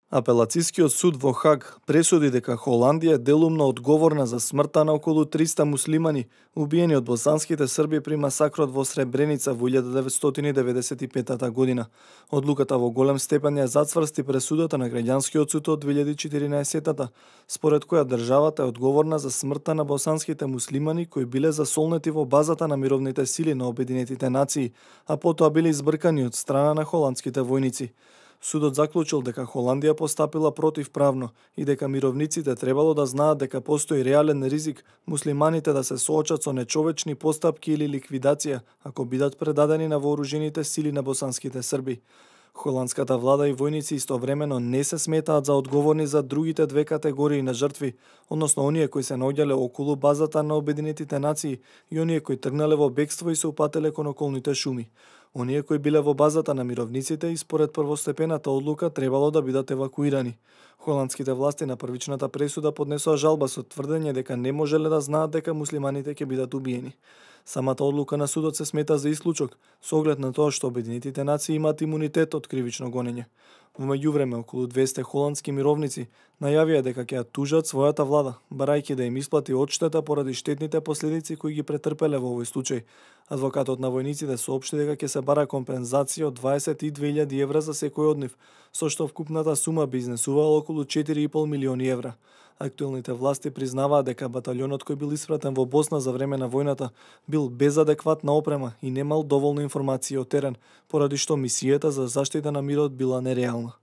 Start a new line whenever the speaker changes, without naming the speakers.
Апелацискиот суд во Хаг пресуди дека Холандија е делумно одговорна за смртта на околу 300 муслимани убиени од босанските срби при масакрот во Сребреница во 1995 година. Одлуката во голем степен ја зацврсти пресудата на граѓанскиот суд од 2014, според која државата е одговорна за смртта на босанските муслимани кои биле засолнети во базата на мировните сили на Обединетите нации, а потоа биле избркани од страна на холандските војници. Судот заклучил дека Холандија постапила противправно и дека мировниците требало да знаат дека постои реален ризик муслиманите да се соочат со нечовечни постапки или ликвидација ако бидат предадени на вооружените сили на босанските срби. Холандската влада и војници истовремено не се сметаат за одговорни за другите две категории на жртви, односно оние кои се наоѓале околу базата на Обединетите нации и оние кои тргнале во бегство и се упателе кон околните шуми. Оние кои биле во базата на мировниците и според првостепената одлука требало да бидат евакуирани. Холандските власти на првичната пресуда поднесоа жалба со тврдење дека не можеле да знаат дека муслиманите ќе бидат убиени. Самата одлука на судот се смета за исклучок, со оглед на тоа што Обединетите нации имаат имунитет од кривично гонење. Во меѓувреме, околу 200 холандски мировници најавија дека ќе ја тужат својата влада, барајќи да им исплати одштета поради штетните последици кои ги претрпеле во овој случај. Адвокатот на војниците соопшти дека ќе се бара компензација од 22.000 евра за секој од нив, со што вкупната сума би изнесувала околу 4,5 милиони евра. Актуелните власти признаваат дека баталјонот кој бил испратен во Босна за време на војната бил без адекватна опрема и немал доволно информации од терен, поради што мисијата за заштита на мирот била нереална.